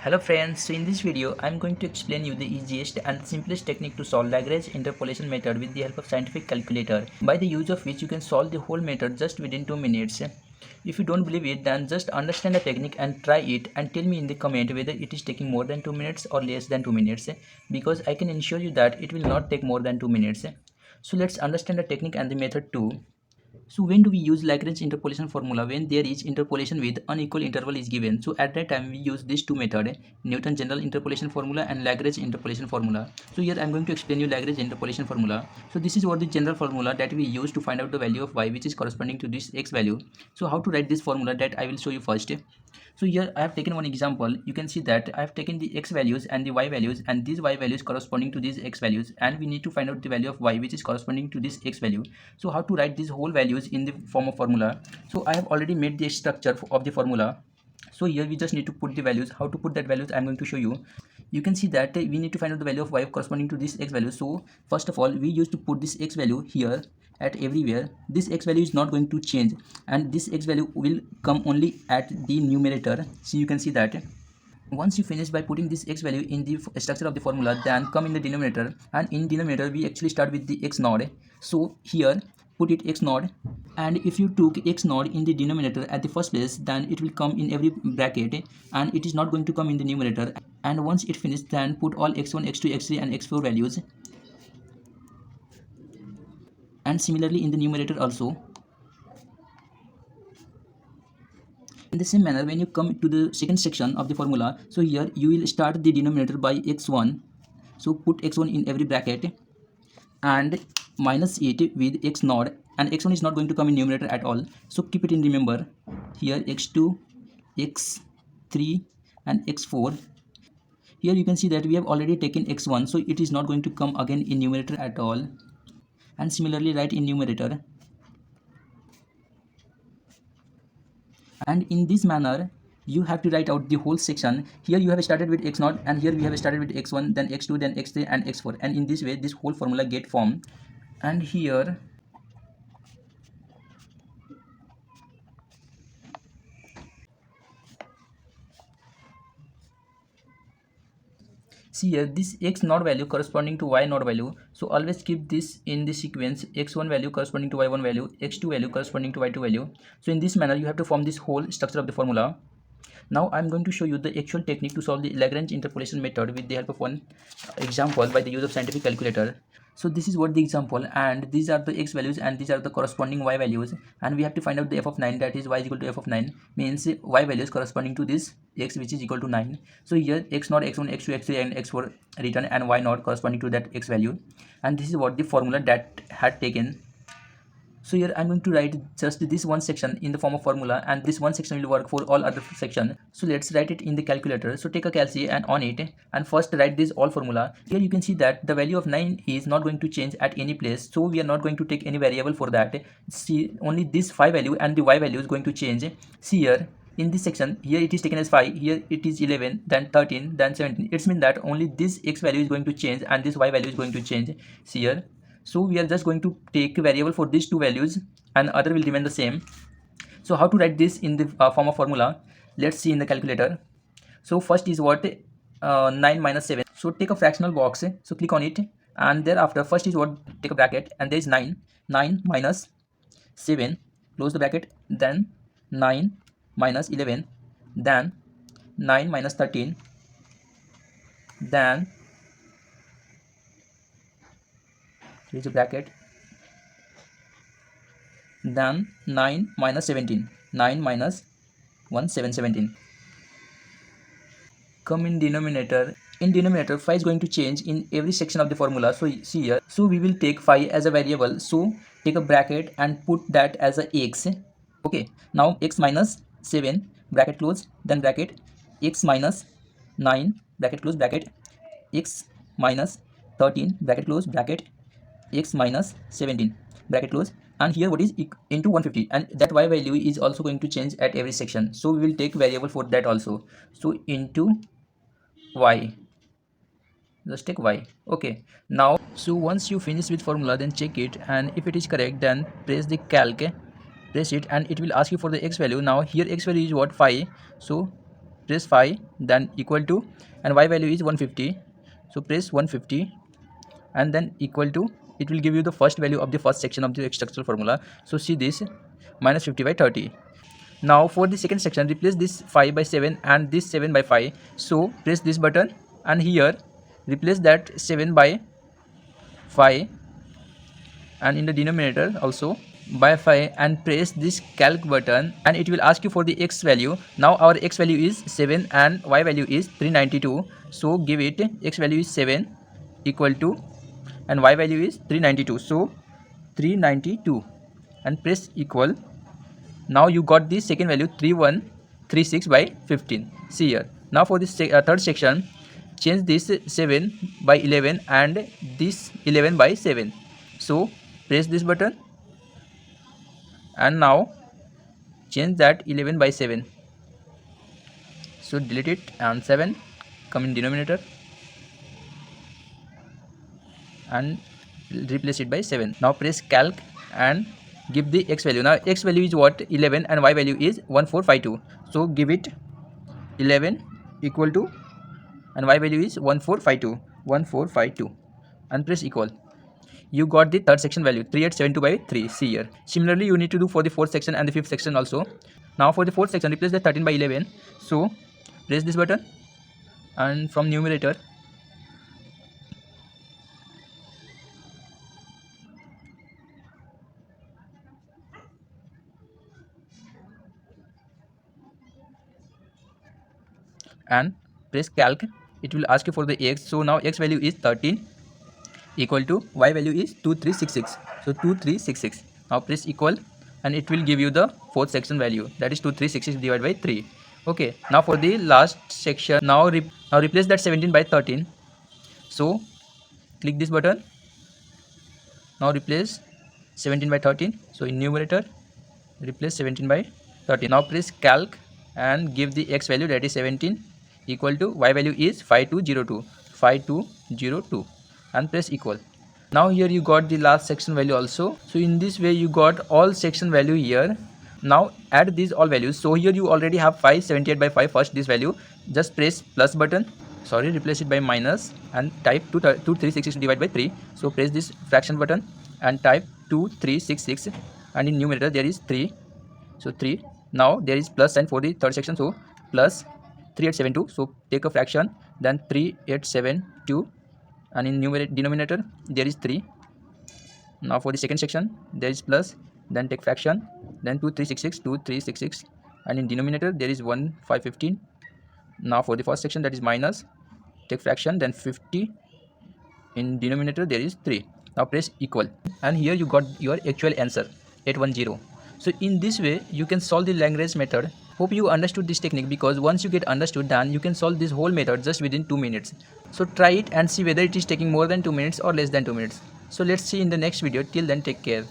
Hello friends, so in this video I am going to explain you the easiest and simplest technique to solve Lagrange interpolation method with the help of scientific calculator, by the use of which you can solve the whole method just within 2 minutes. If you don't believe it, then just understand the technique and try it and tell me in the comment whether it is taking more than 2 minutes or less than 2 minutes, because I can ensure you that it will not take more than 2 minutes. So let's understand the technique and the method too. So when do we use Lagrange interpolation formula? When there is interpolation with unequal interval is given. So at that time we use these two methods, Newton general interpolation formula and Lagrange interpolation formula. So here I am going to explain you Lagrange interpolation formula. So this is what the general formula that we use to find out the value of y, which is corresponding to this x value. So how to write this formula, that I will show you first. So here I have taken one example. You can see that I have taken the x values and the y values, and these y values corresponding to these x values, and we need to find out the value of y which is corresponding to this x value. So how to write these whole values in the form of formula? So I have already made the structure of the formula. So here we just need to put the values. How to put that values I am going to show you. You can see that we need to find out the value of y corresponding to this x value. So first of all, we used to put this x value here at everywhere. This x value is not going to change, and this x value will come only at the numerator. So you can see that once you finish by putting this x value in the structure of the formula, then come in the denominator, and in denominator we actually start with the x naught. So here put it x naught, and if you took x naught in the denominator at the first place, then it will come in every bracket and it is not going to come in the numerator. And once it finished, then put all x1, x2, x3 and x4 values, and similarly in the numerator also. In the same manner, when you come to the second section of the formula, so here you will start the denominator by x1. So put x1 in every bracket and minus it with x naught, and x1 is not going to come in numerator at all. So keep it in remember. Here x2, x3 and x4. Here you can see that we have already taken x1, so it is not going to come again in numerator at all. And similarly write in numerator. And in this manner you have to write out the whole section. Here you have started with x0, and here we have started with x1, then x2, then x3 and x4, and in this way this whole formula get formed. And here see here this x naught value corresponding to y naught value. So always keep this in the sequence: x1 value corresponding to y1 value, x2 value corresponding to y2 value. So in this manner you have to form this whole structure of the formula. Now I am going to show you the actual technique to solve the Lagrange interpolation method with the help of one example by the use of scientific calculator. So this is what the example, and these are the x values and these are the corresponding y values, and we have to find out the f of 9, that is y is equal to f of 9, means y values corresponding to this x which is equal to 9. So here x naught, x1, x2, x3 and x4 written, and y naught corresponding to that x value, and this is what the formula that had taken. So here I'm going to write just this one section in the form of formula, and this one section will work for all other section. So let's write it in the calculator. So take a calci and on it, and first write this all formula. Here you can see that the value of 9 is not going to change at any place, so we are not going to take any variable for that. See, only this 5 value and the y value is going to change. See here in this section, here it is taken as 5, here it is 11, then 13, then 17. It means that only this x value is going to change and this y value is going to change. See here. So we are just going to take a variable for these two values, and other will remain the same. So how to write this in the form of formula? Let's see in the calculator. So first is what 9 minus 7. So take a fractional box. So click on it, and thereafter first is what, take a bracket, and there is 9. 9 minus 7, close the bracket, then 9 minus 11, then 9 minus 13, then close the bracket, then 9 minus 17, 9 minus 1, 7, 17. Come in denominator. In denominator 5 is going to change in every section of the formula. So see here, so we will take 5 as a variable. So take a bracket and put that as a x. Okay, now x minus 7, bracket close, then bracket, x minus 9, bracket close, bracket, x minus 13, bracket close, bracket, x minus 17, bracket close, and here what is into 150, and that y value is also going to change at every section, so we will take variable for that also. So into y, just take y. Okay, now so once you finish with formula, then check it, and if it is correct, then press the calc, press it, and it will ask you for the x value. Now here x value is what, 5. So press 5, then equal to, and y value is 150, so press 150 and then equal to, it will give you the first value of the first section of the structural formula. So see this, minus 50 by 30. Now for the second section, replace this 5 by 7 and this 7 by 5. So press this button and here replace that 7 by 5 and in the denominator also by 5 and press this calc button and it will ask you for the x value. Now our x value is 7 and y value is 392. So give it, x value is 7 equal to, and y value is 392. So 392 and press equal. Now you got the second value 3136 by 15. See here. Now for this third section, change this 7 by 11 and this 11 by 7. So press this button and now change that 11 by 7. So delete it and 7 come in denominator and replace it by 7. Now press calc and give the x value. Now x value is what? 11 and y value is 1452. So give it 11 equal to, and y value is 1452 and press equal. You got the third section value 3872 by 3. See here. Similarly you need to do for the fourth section and the fifth section also. Now for the fourth section, replace the 13 by 11. So press this button and from numerator and press calc. It will ask you for the x. So now x value is 13 equal to, y value is 2366. So 2366. Now press equal and it will give you the fourth section value, that is 2366 divided by 3. Okay, now for the last section, now replace that 17 by 13. So click this button. Now replace 17 by 13. So in numerator replace 17 by 13. Now press calc and give the x value, that is 17 equal to, y value is 5202 and press equal. Now here you got the last section value also. So in this way you got all section value here. Now add these all values. So here you already have 578 by 5, first this value. Just press plus button, replace it by minus and type 2366 divided by 3. So press this fraction button and type 2366 and in numerator there is 3. So 3. Now there is plus sign for the third section. So plus 3872. So take a fraction, then 3872 and in denominator there is 3. Now for the second section there is plus, then take fraction, then 2366 and in denominator there is 1515. Now for the first section, that is minus, take fraction, then 50, in denominator there is 3. Now press equal and here you got your actual answer 810. So in this way you can solve the Lagrange method. Hope you understood this technique, because once you get understood, then you can solve this whole method just within 2 minutes. So try it and see whether it is taking more than 2 minutes or less than 2 minutes. So let's see in the next video. Till then, take care.